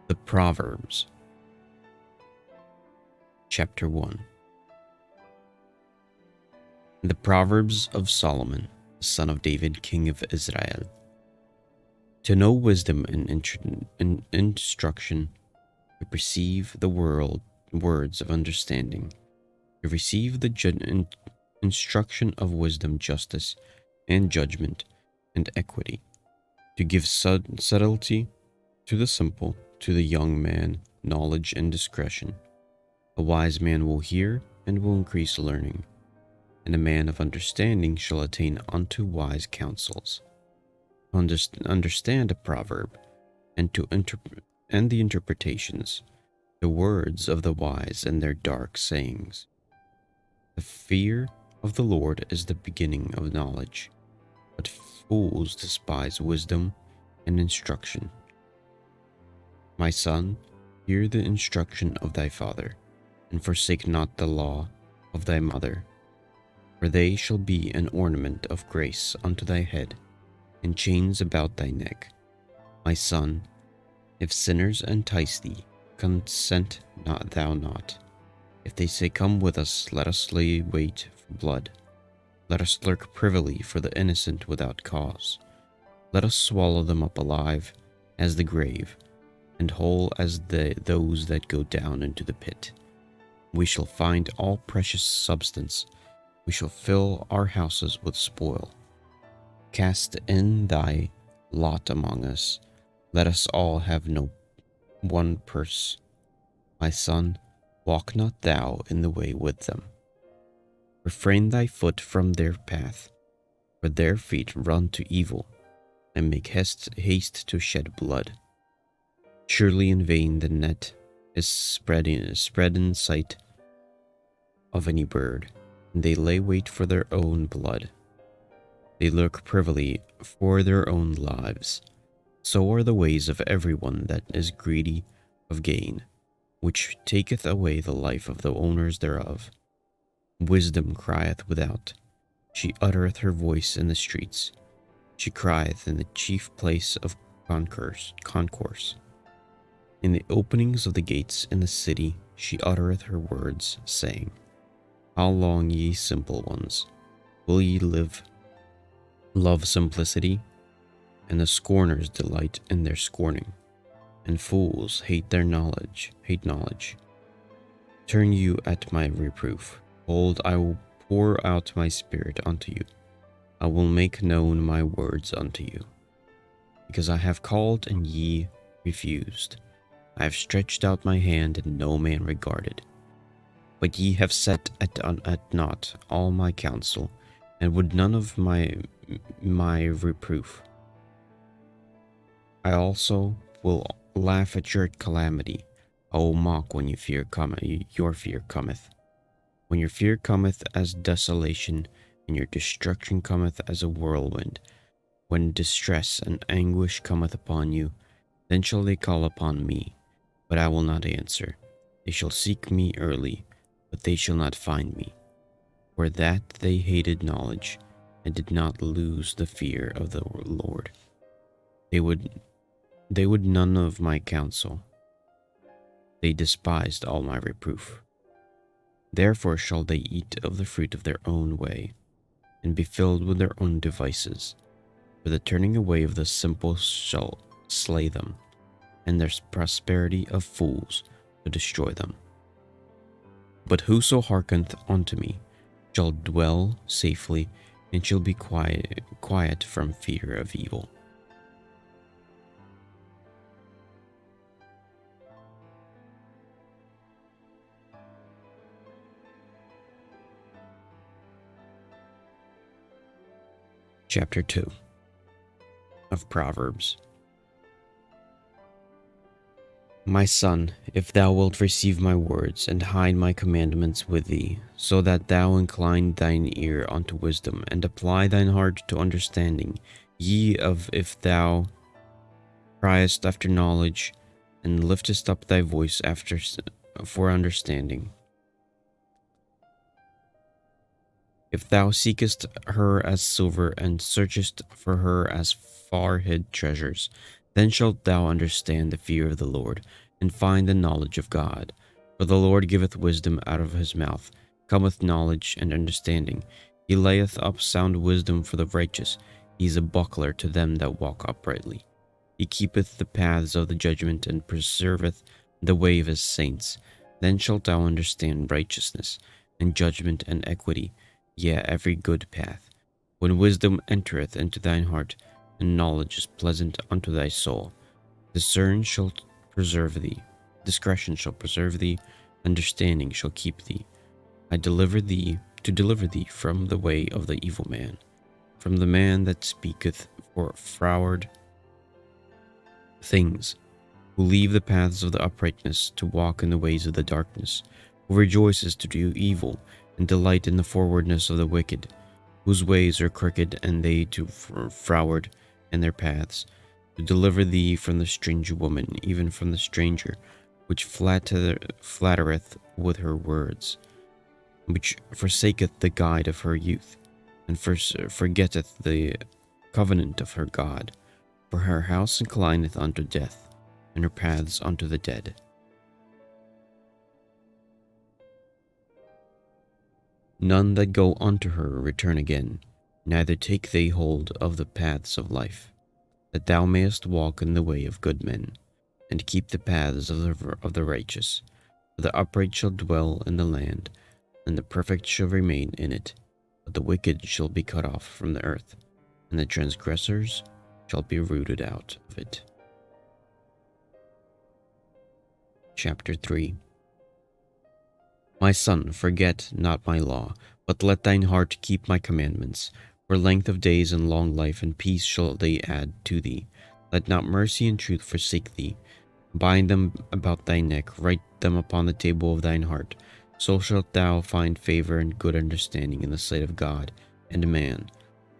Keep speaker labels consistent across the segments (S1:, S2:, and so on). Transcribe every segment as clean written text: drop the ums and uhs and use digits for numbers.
S1: The Proverbs, Chapter 1. The Proverbs of Solomon, the son of David, king of Israel. To know wisdom and instruction, to perceive the words of understanding, to receive the instruction of wisdom, justice, and judgment, and equity, to give subtlety to the simple, to the young man, knowledge and discretion. A wise man will hear and will increase learning, and a man of understanding shall attain unto wise counsels. Understand a proverb, and the interpretations, the words of the wise and their dark sayings. The fear of the Lord is the beginning of knowledge, but fools despise wisdom and instruction. My son, hear the instruction of thy father, and forsake not the law of thy mother, for they shall be an ornament of grace unto thy head, and chains about thy neck. My son, if sinners entice thee, consent not thou not. If they say, Come with us, let us lay wait for blood. Let us lurk privily for the innocent without cause. Let us swallow them up alive as the grave, and whole as those that go down into the pit. We shall find all precious substance. We shall fill our houses with spoil. Cast in thy lot among us. Let us all have no one purse. My son, walk not thou in the way with them. Refrain thy foot from their path, for their feet run to evil, and make haste to shed blood. Surely in vain the net is spread in sight of any bird, and they lay wait for their own blood. They lurk privily for their own lives. So are the ways of everyone that is greedy of gain, which taketh away the life of the owners thereof. Wisdom crieth without, she uttereth her voice in the streets, she crieth in the chief place of concourse. In the openings of the gates in the city she uttereth her words, saying, How long, ye simple ones, will ye love simplicity? And the scorners delight in their scorning, and fools hate knowledge. Turn you at my reproof. Behold, I will pour out my spirit unto you. I will make known my words unto you. Because I have called and ye refused. I have stretched out my hand and no man regarded. But ye have set at naught all my counsel, and would none of my reproof. I also will laugh at your calamity. I will mock when your fear cometh. When your fear cometh as desolation, and your destruction cometh as a whirlwind, when distress and anguish cometh upon you, then shall they call upon me, but I will not answer. They shall seek me early, but they shall not find me. For that they hated knowledge, and did not lose the fear of the Lord. They would none of my counsel. They despised all my reproof. Therefore shall they eat of the fruit of their own way, and be filled with their own devices. For the turning away of the simple shall slay them, and their prosperity of fools to destroy them. But whoso hearkeneth unto me shall dwell safely, and shall be quiet from fear of evil. Chapter 2 of Proverbs. My son, if thou wilt receive my words, and hide my commandments with thee, so that thou incline thine ear unto wisdom, and apply thine heart to understanding, if thou criest after knowledge, and liftest up thy voice for understanding. If thou seekest her as silver, and searchest for her as far hid treasures, Then shalt thou understand the fear of the Lord, and find the knowledge of God. For the Lord giveth wisdom; out of his mouth cometh knowledge and understanding. He layeth up sound wisdom for the righteous. He is a buckler to them that walk uprightly. He keepeth the paths of the judgment, and preserveth the way of his saints. Then shalt thou understand righteousness, and judgment, and equity, yea, every good path. When wisdom entereth into thine heart, and knowledge is pleasant unto thy soul, discern shall preserve thee, discretion shall preserve thee, understanding shall keep thee. I deliver thee to deliver thee from the way of the evil man, from the man that speaketh for froward things, who leave the paths of the uprightness to walk in the ways of the darkness, who rejoices to do evil, and delight in the forwardness of the wicked, whose ways are crooked, and they to froward in their paths, to deliver thee from the strange woman, even from the stranger, which flattereth with her words, which forsaketh the guide of her youth, and forgetteth the covenant of her God. For her house inclineth unto death, and her paths unto the dead. None that go unto her return again, neither take they hold of the paths of life, that thou mayest walk in the way of good men, and keep the paths of the righteous. For the upright shall dwell in the land, and the perfect shall remain in it. But the wicked shall be cut off from the earth, and the transgressors shall be rooted out of it. Chapter 3. My son, forget not my law, but let thine heart keep my commandments. For length of days and long life and peace shall they add to thee. Let not mercy and truth forsake thee. Bind them about thy neck, write them upon the table of thine heart. So shalt thou find favor and good understanding in the sight of God and man.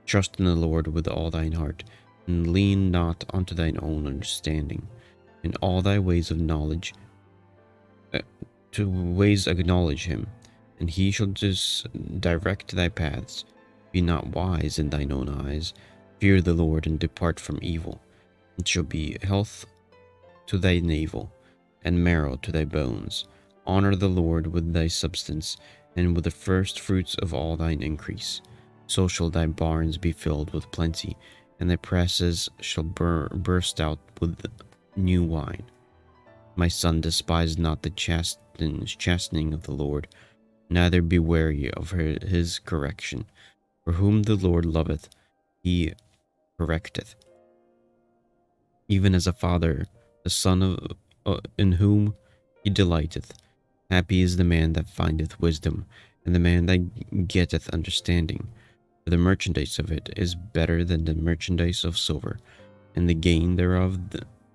S1: Trust in the Lord with all thine heart, and lean not unto thine own understanding. In all thy ways of knowledge, acknowledge him, and he shall direct thy paths. Be not wise in thine own eyes. Fear the Lord, and depart from evil. It shall be health to thy navel, and marrow to thy bones. Honor the Lord with thy substance, and with the first fruits of all thine increase. So shall thy barns be filled with plenty, and thy presses shall burst out with new wine. My son, despise not the chastening of the Lord, neither be weary of his correction. For whom the Lord loveth, he correcteth, even as a father the son in whom he delighteth. Happy is the man that findeth wisdom, and the man that getteth understanding. For the merchandise of it is better than the merchandise of silver, and the gain thereof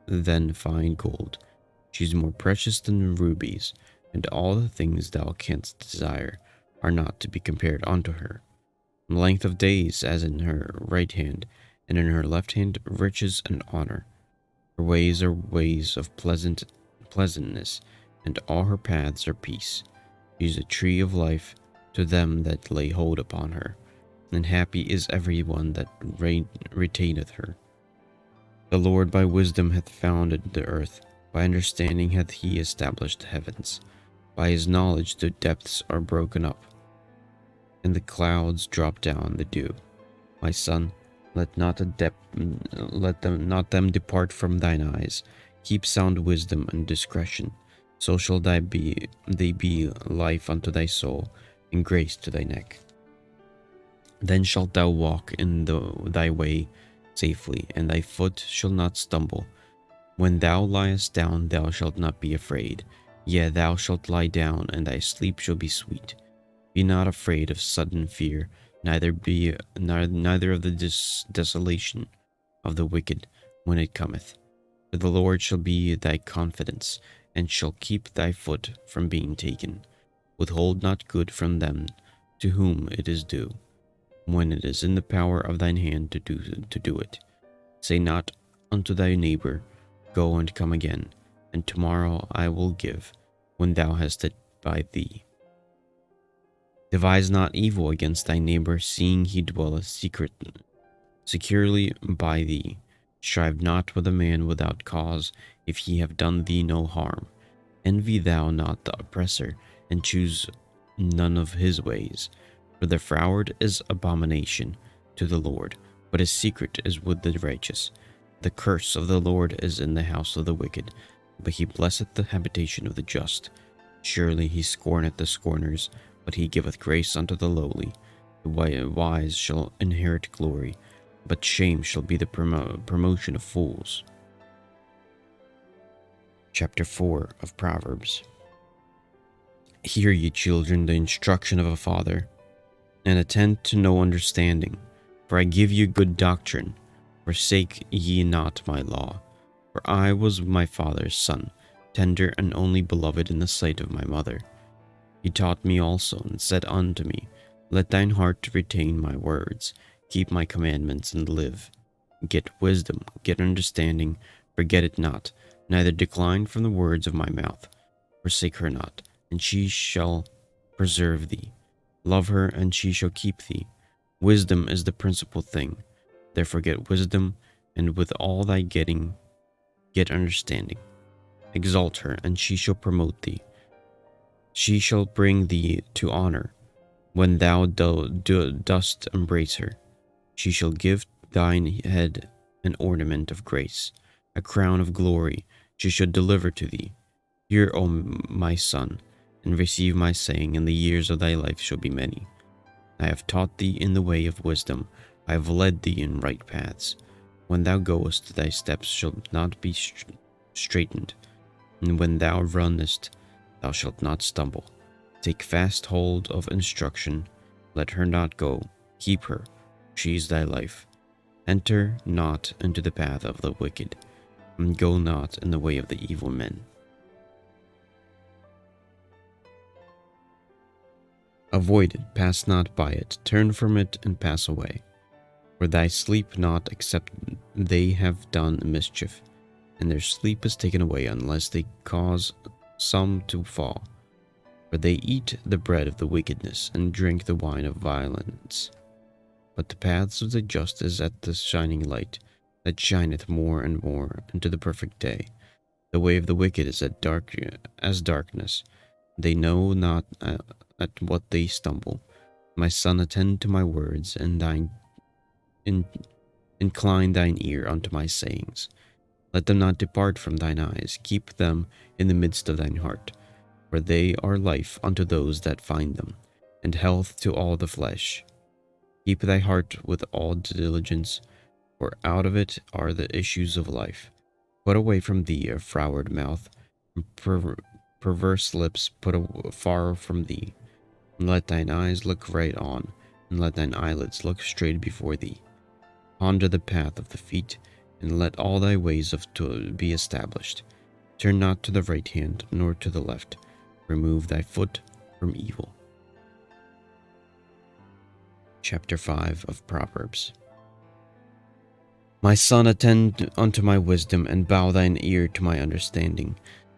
S1: than fine gold. She is more precious than rubies, and all the things thou canst desire are not to be compared unto her. In length of days as in her right hand, and in her left hand riches and honor. Her ways are ways of pleasantness, and all her paths are peace. She is a tree of life to them that lay hold upon her, and happy is every one that retaineth her. The Lord by wisdom hath founded the earth, by understanding hath he established the heavens. By his knowledge the depths are broken up, and the clouds drop down the dew. My son, let them depart from thine eyes. Keep sound wisdom and discretion. So shall they be life unto thy soul, and grace to thy neck. Then shalt thou walk in thy way safely, and thy foot shall not stumble. When thou liest down, thou shalt not be afraid. Yea, thou shalt lie down, and thy sleep shall be sweet. Be not afraid of sudden fear, neither of the desolation of the wicked when it cometh. For the Lord shall be thy confidence, and shall keep thy foot from being taken. Withhold not good from them to whom it is due, when it is in the power of thine hand to do it. Say not unto thy neighbor, Go and come again, and tomorrow I will give, when thou hast it by thee. Devise not evil against thy neighbor, seeing he dwelleth securely by thee. Strive not with a man without cause, if he have done thee no harm. Envy thou not the oppressor, and choose none of his ways. For the froward is abomination to the Lord, but his secret is with the righteous. The curse of the Lord is in the house of the wicked, but he blesseth the habitation of the just. Surely he scorneth the scorners, but he giveth grace unto the lowly. The wise shall inherit glory, but shame shall be the promotion of fools. Chapter 4 of Proverbs. Hear, ye children, the instruction of a father, and attend to no understanding. For I give you good doctrine. Forsake ye not my law. For I was my father's son, tender and only beloved in the sight of my mother. He taught me also, and said unto me, Let thine heart retain my words, keep my commandments, and live. Get wisdom, get understanding, forget it not, neither decline from the words of my mouth. Forsake her not, and she shall preserve thee. Love her, and she shall keep thee. Wisdom is the principal thing. Therefore get wisdom, and with all thy getting, get understanding. Exalt her, and she shall promote thee. She shall bring thee to honor, when thou dost embrace her. She shall give thine head an ornament of grace, a crown of glory she shall deliver to thee. Hear, O my son, and receive my saying, and the years of thy life shall be many. I have taught thee in the way of wisdom, I have led thee in right paths. When thou goest, thy steps shall not be straitened, and when thou runnest, thou shalt not stumble. Take fast hold of instruction, let her not go, keep her, she is thy life. Enter not into the path of the wicked, and go not in the way of the evil men. Avoid it, pass not by it, turn from it, and pass away. For thy sleep not, except they have done mischief, and their sleep is taken away unless they cause some to fall. For they eat the bread of the wickedness, and drink the wine of violence. But the paths of the just is at the shining light, that shineth more and more unto the perfect day. The way of the wicked is as darkness. They know not at what they stumble. My son, attend to my words, and incline thine ear unto my sayings. Let them not depart from thine eyes. Keep them in the midst of thine heart. For they are life unto those that find them, and health to all the flesh. Keep thy heart with all diligence, for out of it are the issues of life. Put away from thee a froward mouth, and perverse lips put far from thee. And let thine eyes look right on, and let thine eyelids look straight before thee. Ponder the path of the feet, and let all thy ways be established. Turn not to the right hand, nor to the left. Remove thy foot from evil. Chapter 5 of Proverbs. My son, attend unto my wisdom, and bow thine ear to my understanding,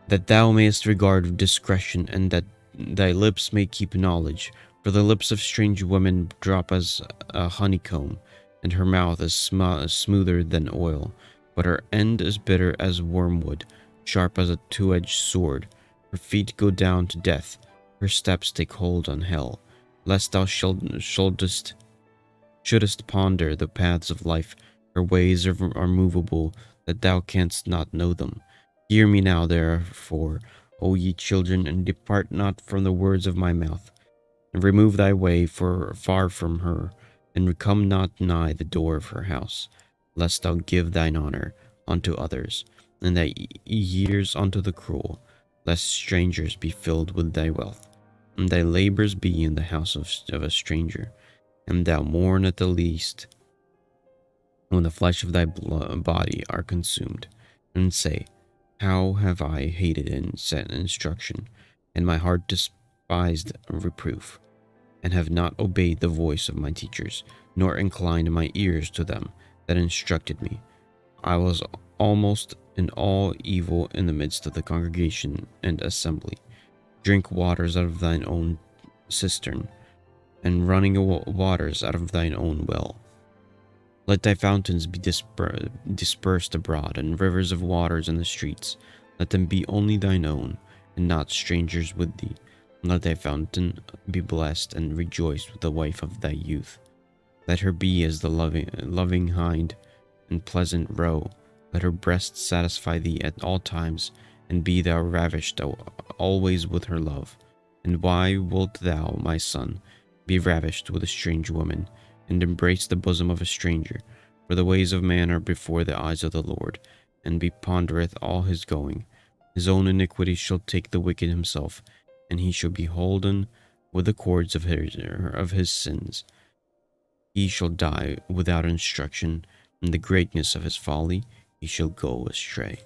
S1: that thou mayest regard discretion, and that thy lips may keep knowledge. For the lips of strange women drop as a honeycomb, and her mouth is smoother than oil, but her end is bitter as wormwood, sharp as a two-edged sword. Her feet go down to death, her steps take hold on hell. Lest thou shouldest ponder the paths of life, her ways are movable, that thou canst not know them. Hear me now, therefore, O ye children, and depart not from the words of my mouth. And remove thy way far from her, and come not nigh the door of her house, lest thou give thine honor unto others, and thy years unto the cruel, lest strangers be filled with thy wealth, and thy labors be in the house of a stranger, and thou mourn at the least when the flesh of thy body are consumed, and say, How have I hated instruction, and my heart despised reproof, and have not obeyed the voice of my teachers, nor inclined my ears to them that instructed me. I was almost in all evil in the midst of the congregation and assembly. Drink waters out of thine own cistern, and running waters out of thine own well. Let thy fountains be dispersed abroad, and rivers of waters in the streets. Let them be only thine own, and not strangers with thee. Let thy fountain be blessed, and rejoice with the wife of thy youth. Let her be as the loving hind and pleasant roe. Let her breasts satisfy thee at all times, and be thou ravished always with her love. And why wilt thou, my son, be ravished with a strange woman, and embrace the bosom of a stranger? For the ways of man are before the eyes of the Lord, and he pondereth all his going. His own iniquity shall take the wicked himself, and he shall be holden with the cords of his sins. He shall die without instruction, in the greatness of his folly he shall go astray.